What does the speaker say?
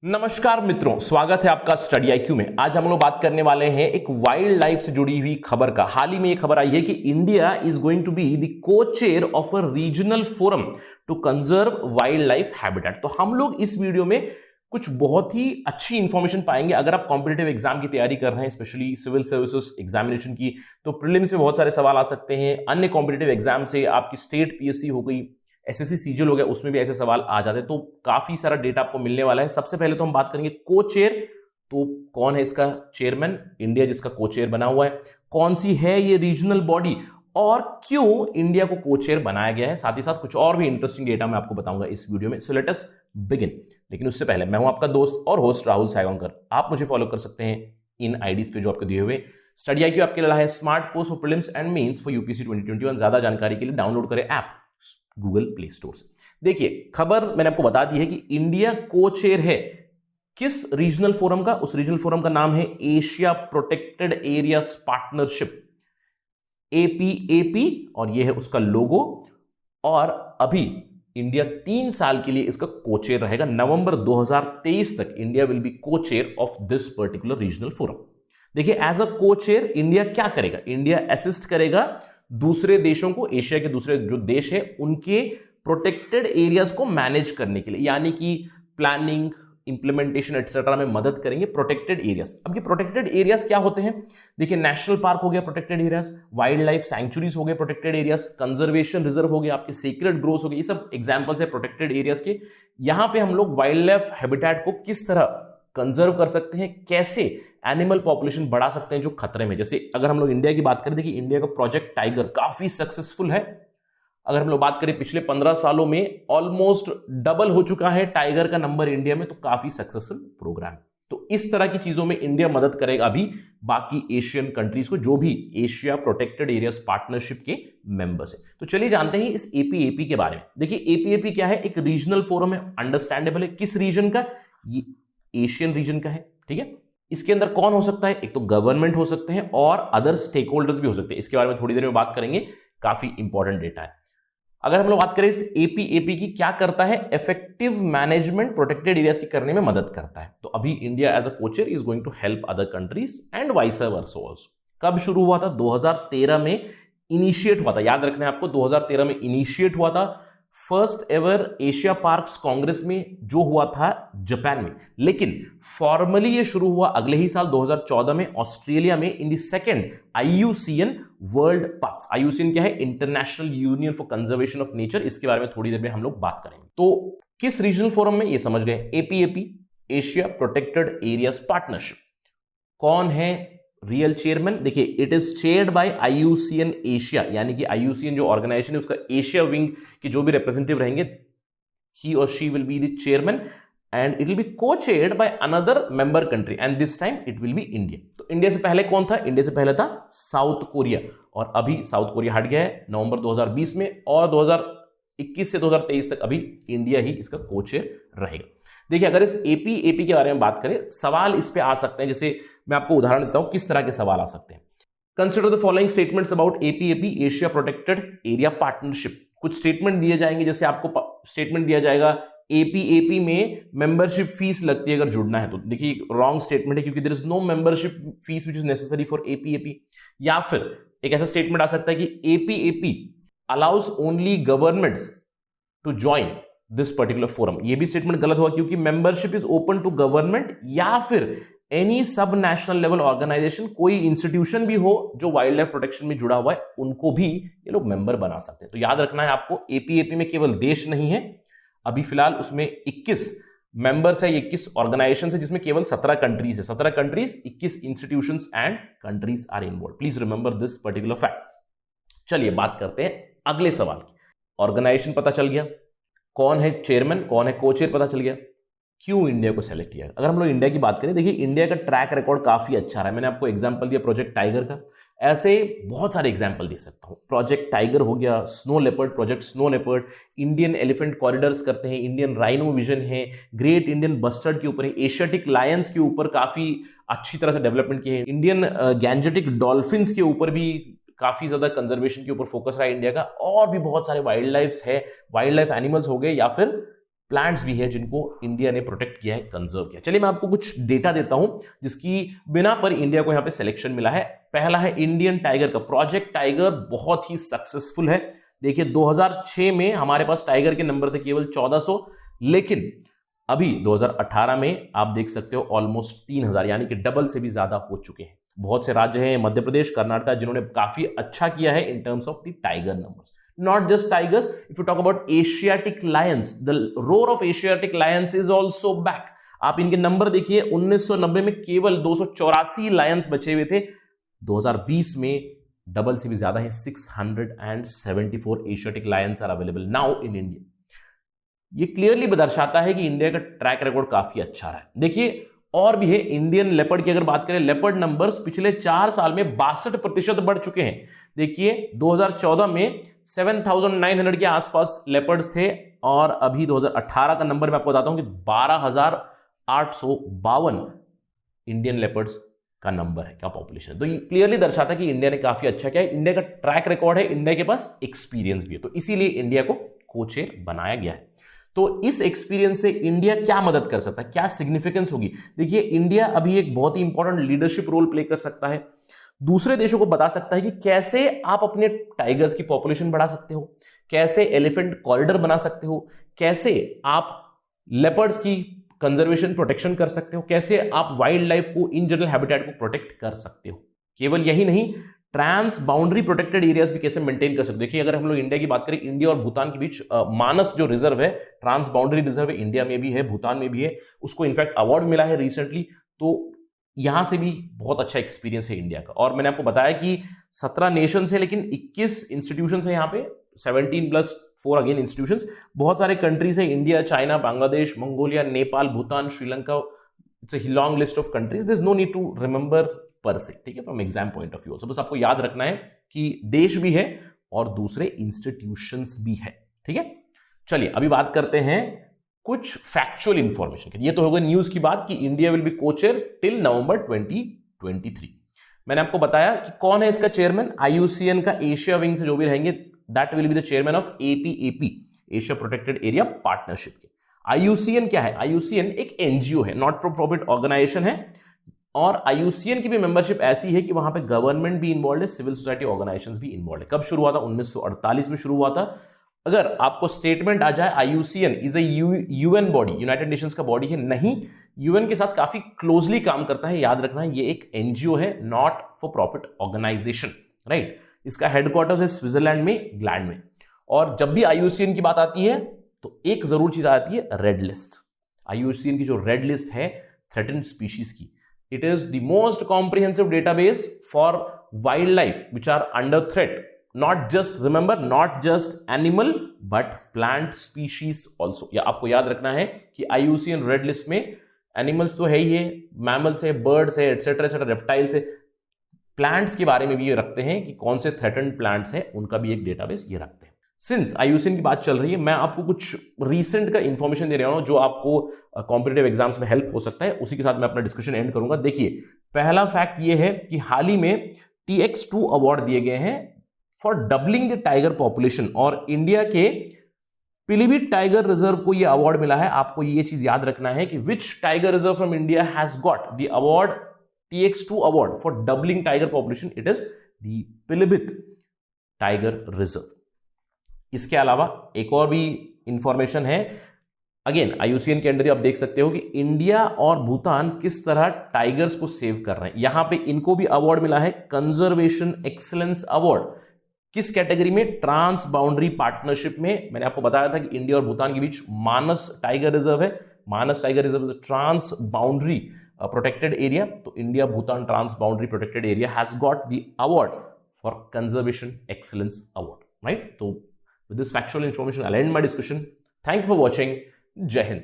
नमस्कार मित्रों, स्वागत है आपका स्टडी आईक्यू में। आज हम लोग बात करने वाले हैं एक वाइल्ड लाइफ से जुड़ी हुई खबर का। हाल ही में ये खबर आई है कि India is going to be the co-chair of a regional forum to conserve wildlife habitat. तो हम लोग इस वीडियो में कुछ बहुत ही अच्छी इंफॉर्मेशन पाएंगे। अगर आप कॉम्पिटिटिव एग्जाम की तैयारी कर रहे हैं, स्पेशली सिविल सर्विसेज एग्जामिनेशन की, तो प्रीलिम्स से बहुत सारे सवाल आ सकते हैं। अन्य कॉम्पिटिटिव एग्जाम से आपकी स्टेट पीएससी हो गई, एसएससी सीजीएल हो गया, उसमें भी ऐसे सवाल आ जाते हैं। तो काफी सारा डेटा आपको मिलने वाला है। सबसे पहले तो हम बात करेंगे को-चेयर। तो कौन है इसका चेयरमैन? इंडिया जिसका को-चेयर बना हुआ है। कौन सी है ये रीजनल बॉडी और क्यों इंडिया को को-चेयर बनाया गया है। साथ ही साथ कुछ और भी इंटरेस्टिंग डेटा मैं आपको बताऊंगा इस वीडियो में। So let us begin. लेकिन उससे पहले मैं हूं आपका दोस्त और होस्ट राहुल सायगोंकर। आप मुझे फॉलो कर सकते हैं इन आईडीज पे जो आपको दिए हुए। स्टडी आईक्यू आपके लिए है smart course for prelims and mains for UPSC 2021। ज्यादा जानकारी के लिए डाउनलोड करें ऐप गूगल प्ले स्टोर से। देखिए, खबर मैंने आपको बता दी है कि इंडिया को-चेयर है किस रीजनल फोरम का। उस रीजनल फोरम का नाम है एशिया प्रोटेक्टेड एरियाज पार्टनरशिप, एपीएपी, और यह है उसका लोगो। और अभी इंडिया 3 साल के लिए इसका को-चेयर रहेगा। नवंबर 2023 तक India will be co-chair of this particular regional forum. देखिए, एज अ को-चेयर इंडिया क्या करेगा? इंडिया असिस्ट करेगा दूसरे देशों को, एशिया के दूसरे जो देश है उनके प्रोटेक्टेड एरियाज को मैनेज करने के लिए, यानी कि प्लानिंग, इंप्लीमेंटेशन एटसेट्रा में मदद करेंगे प्रोटेक्टेड एरियाज। अब ये प्रोटेक्टेड एरियाज क्या होते हैं? देखिए, नेशनल पार्क हो गया protected areas, wild life sanctuaries हो गए प्रोटेक्टेड एरियाज, कंजर्वेशन रिजर्व हो गए, आपके सीक्रेट ग्रोव्स हो गए। ये सब एग्जांपल्स है प्रोटेक्टेड एरियाज के। यहां पे हम लोग वाइल्ड लाइफ हैबिटेट को किस तरह कंजर्व कर सकते हैं, कैसे एनिमल पॉपुलेशन बढ़ा सकते हैं जो खतरे में। जैसे अगर हम लोग इंडिया की बात करें, देखिए इंडिया का प्रोजेक्ट टाइगर काफी सक्सेसफुल है। अगर हम लोग बात करें पिछले 15 सालों में ऑलमोस्ट डबल हो चुका है टाइगर का नंबर इंडिया में, तो काफी सक्सेसफुल प्रोग्राम। तो इस तरह की चीजों में इंडिया मदद करेगा अभी बाकी एशियन कंट्रीज को, जो भी एशिया प्रोटेक्टेड एरियाज पार्टनरशिप के मेंबर्स है। तो चलिए जानते हैं इस एपीएपी के बारे में। देखिए, एपीएपी क्या है? एक रीजनल फोरम है, अंडरस्टैंडेबल है। किस रीजन का? ये एशियन रीजन का है, ठीक है। इसके अंदर कौन हो सकता है? एक तो गवर्नमेंट हो सकते हैं और अदर स्टेक होल्डर्स भी हो सकते हैं। इसके बारे में थोड़ी देर में बात करेंगे, काफी इंपॉर्टेंट डेटा है। अगर हम लोग बात करें इस एपीएपी की, क्या करता है? इफेक्टिव मैनेजमेंट प्रोटेक्टेड एरियाज की करने में मदद करता है। तो अभी India as a co-chair is going to help other countries and vice versa also. कब शुरू हुआ था? 2013 में इनिशिएट हुआ था। याद रखना है आपको, 2013 में इनिशिएट हुआ था। First ever Asia parks Congress में जो हुआ था जापान में, लेकिन फॉर्मली ये शुरू हुआ अगले ही साल 2014 में ऑस्ट्रेलिया में in the second IUCN world parks. IUCN क्या है? International union for conservation of nature. इसके बारे में थोड़ी देर में हम लोग बात करेंगे। तो किस रीजनल फोरम में? ये समझ गए, एपीएपी, एशिया प्रोटेक्टेड एरियाज पार्टनरशिप। कौन है रियल चेयरमैन? देखिए, it is chaired by IUCN Asia, यानी कि आईयूसीएन जो ऑर्गेनाइजेशन है उसका एशिया विंग के जो भी रिप्रेजेंटेटिव रहेंगे, ही और she will be the chairman and it will be co-chaired by another member country and this time it will be India. तो इंडिया से पहले कौन था? इंडिया से पहले था साउथ कोरिया, और अभी साउथ कोरिया हट गया है नवंबर 2020 में, और 2021 से 2023 तक अभी इंडिया ही इसका को-चेयर रहेगा। देखिए, अगर इस एपीएपी के बारे में बात करें, सवाल इस पे आ सकते हैं। जैसे मैं आपको उदाहरण देता हूं किस तरह के सवाल आ सकते हैं। Consider the following statements about APAP, Asia protected area partnership. कुछ स्टेटमेंट दिए जाएंगे, जैसे आपको स्टेटमेंट दिया जाएगा एपीएपी में मेंबरशिप फीस लगती है अगर जुड़ना है तो। देखिए, रॉन्ग स्टेटमेंट है, क्योंकि there is no membership fee which is necessary for APAP. या फिर एक ऐसा स्टेटमेंट आ सकता है कि APAP allows only governments to join this particular forum. ये भी स्टेटमेंट गलत हुआ, क्योंकि membership is open to government या फिर any sub national level organisation. कोई इंस्टीट्यूशन भी हो जो वाइल्ड लाइफ प्रोटेक्शन में जुड़ा हुआ है, उनको भी ये लोग मेंबर बना सकते हैं। तो याद रखना है आपको, एपीएपी में केवल देश नहीं है, अभी फिलहाल उसमें 21 मेंबर्स है, 21 ऑर्गेनाइजेशन है, जिसमें केवल 17 कंट्रीज है। 17 countries, 21 institutions and countries are involve. Please remember this particular fact. चलिए बात करते हैं अगले सवाल की। ऑर्गेनाइजेशन पता चल गया, कौन है चेयरमैन, कौन है को-चेयर पता चल गया, क्यों इंडिया को सेलेक्ट किया। अगर हम लोग इंडिया की बात करें, देखिए इंडिया का ट्रैक रिकॉर्ड काफी अच्छा रहा है। मैंने आपको एग्जांपल दिया प्रोजेक्ट टाइगर का, ऐसे बहुत सारे एग्जांपल दे सकता हूं। प्रोजेक्ट टाइगर हो गया, snow leopard, project snow leopard, Indian elephant corridors करते हैं, इंडियन राइनो विजन है, ग्रेट इंडियन बस्टर्ड के ऊपर है, एशियाटिक लायंस के ऊपर काफी अच्छी तरह से डेवलपमेंट किए हैं, इंडियन गैंजेटिक डॉल्फिन्स के ऊपर भी काफी ज्यादा कंजर्वेशन के ऊपर फोकस रहा है इंडिया का, और भी बहुत सारे वाइल्ड लाइफ है, वाइल्ड लाइफ एनिमल्स हो गए या फिर प्लांट्स भी है जिनको इंडिया ने प्रोटेक्ट किया है, कंजर्व किया। चलिए मैं आपको कुछ डेटा देता हूं जिसकी बिना पर इंडिया को यहां पे सिलेक्शन मिला है। पहला है इंडियन टाइगर का। प्रोजेक्ट टाइगर बहुत ही सक्सेसफुल है। देखिए 2006 में हमारे पास टाइगर के नंबर थे केवल 1400, लेकिन अभी 2018 में आप देख सकते हो ऑलमोस्ट 3000, यानी कि डबल से भी ज्यादा हो चुके हैं। बहुत से राज्य हैं, मध्य प्रदेश, कर्नाटक, जिन्होंने काफी अच्छा किया है in terms of the tiger numbers. Not just tigers, if you talk about Asiatic lions, the roar of Asiatic lions is also back. आप इनके नंबर देखिए, 1990 में केवल 284 लायंस बचे हुए थे, 2020 में डबल से भी ज्यादा है, 674 Asiatic lions are available now in India. ये क्लियरली दर्शाता है कि इंडिया का ट्रैक रिकॉर्ड काफी अच्छा रहा है। देखिए और भी है, इंडियन लेपर्ड की अगर बात करें, लेपर्ड नंबर्स पिछले 4 साल में 62% बढ़ चुके हैं। देखिए 2014 में 7900 के आसपास लेपर्ड्स थे और अभी 2018 का नंबर मैं आपको बताता हूं कि 12852 इंडियन लेपर्ड्स का नंबर है, क्या पॉपुलेशन है। तो ये क्लियरली दर्शाता है कि इंडिया ने काफी अच्छा किया है, इंडिया का ट्रैक रिकॉर्ड है, इंडिया के पास एक्सपीरियंस भी है, तो इसीलिए इंडिया को कोचेर बनाया गया है। तो इस एक्सपीरियंस से इंडिया क्या मदद कर सकता है, क्या सिग्निफिकेंस होगी। देखिए इंडिया अभी एक बहुत ही इंपॉर्टेंट लीडरशिप रोल प्ले कर सकता है, दूसरे देशों को बता सकता है कि कैसे आप अपने टाइगर्स की पॉपुलेशन बढ़ा सकते हो, कैसे एलिफेंट कॉरिडोर बना सकते हो, कैसे आप लेपर्ड्स की कंजर्वेशन प्रोटेक्शन कर सकते हो, कैसे आप वाइल्ड लाइफ को इन जनरल हैबिटेट को प्रोटेक्ट कर सकते हो। केवल यही नहीं, ट्रांस बाउंड्री प्रोटेक्टेड एरियाज भी कैसे मेंटेन कर सकते हो। देखिए अगर हम लोग इंडिया की बात करें, इंडिया और भूटान के बीच मानस जो रिजर्व है, ट्रांस बाउंड्री रिजर्व है, इंडिया में भी है, भूटान में भी है, उसको इनफैक्ट अवार्ड मिला है रिसेंटली। तो यहां से भी बहुत अच्छा एक्सपीरियंस है इंडिया का। और मैंने आपको बताया कि 17 नेशंस है, लेकिन 21 इंस्टीट्यूशंस है यहाँ पे, 17+4 अगेन इंस्टीट्यूशंस। बहुत सारे कंट्रीज है, India, China, Bangladesh, Mongolia, Nepal, Bhutan, Sri Lanka. It's a long list of countries, there is no need to remember per se, ठीक है, from exam point of view. बस आपको याद रखना है कि देश भी है और दूसरे इंस्टीट्यूशंस भी है, ठीक है। चलिए अभी बात करते हैं कुछ फैक्चुअल इंफॉर्मेशन। ये तो होगा न्यूज की बात कि India will be co-chair till November 2023। मैंने आपको बताया कि कौन है इसका चेयरमैन, IUCN का एशिया विंग से जो भी रहेंगे, that will be the chairman of APAP, Asia protected area partnership के। IUCN क्या है? IUCN एक NGO है, नॉट फॉर प्रॉफिट ऑर्गेनाइजेशन है, और IUCN की भी मेंबरशिप ऐसी है कि वहां पे गवर्नमेंट भी इन्वॉल्व है, सिविल सोसाइटी ऑर्गेनाइजेशंस भी इन्वॉल्व है। कब शुरू हुआ था? 1948 में शुरू हुआ था। अगर आपको स्टेटमेंट आ जाए IUCN is a UN body, United Nations का बॉडी है, नहीं, UN के साथ काफी क्लोजली काम करता है, याद रखना है, ये एक NGO है, not for profit organisation, right. इसका हेडक्वार्टर्स है स्विट्जरलैंड में, ग्लैंड में। और जब भी IUCN की बात आती है तो एक जरूर चीज आती है, रेड लिस्ट। IUCN की जो रेड लिस्ट है थ्रेटेंड स्पीशीज की, it is the most comprehensive database for wildlife which are under threat, not just, remember, not just animal but plant species also। या आपको याद रखना है कि IUCN रेड लिस्ट में एनिमल्स तो है ही है, मैमल्स है, बर्ड्स है, एटसेट्रा एटसेट्रा, रेप्टाइल्स है, प्लांट्स के बारे में भी ये रखते हैं कि कौन से थ्रेटेंड प्लांट्स हैं, उनका भी एक डेटाबेस ये रखते हैं। सिंस IUCN की बात चल रही है, मैं आपको कुछ रीसेंट का इंफॉर्मेशन दे रहा हूं जो आपको कॉम्पिटिटिव एग्जाम्स में हेल्प हो सकता है, उसी के साथ मैं अपना डिस्कशन एंड करूंगा। देखिए पहला फैक्ट ये है कि हाल ही में TX2 अवार्ड दिए गए हैं for doubling the tiger population, और इंडिया के पीलीभीत टाइगर रिजर्व को यह अवार्ड मिला है। आपको ये चीज याद रखना है कि which tiger reserve from India has got the award, TX2 award for doubling tiger population, it is the Pilibhit tiger reserve. इसके अलावा एक और भी इंफॉर्मेशन है, अगेन IUCN के अंडर आप देख सकते हो कि इंडिया और भूटान किस तरह टाइगर्स को सेव कर रहे हैं। यहां पे इनको भी अवार्ड मिला है, कंजर्वेशन एक्सीलेंस अवार्ड। किस कैटेगरी में? ट्रांस बाउंड्री पार्टनरशिप में। मैंने आपको बताया था कि इंडिया और भूटान के बीच मानस टाइगर रिजर्व है, Manas tiger reserve is transboundary protected area. तो India Bhutan transboundary protected area has got the award for conservation excellence award, right. तो with this factual information, I'll end my discussion. Thank you for watching. Jai Hind.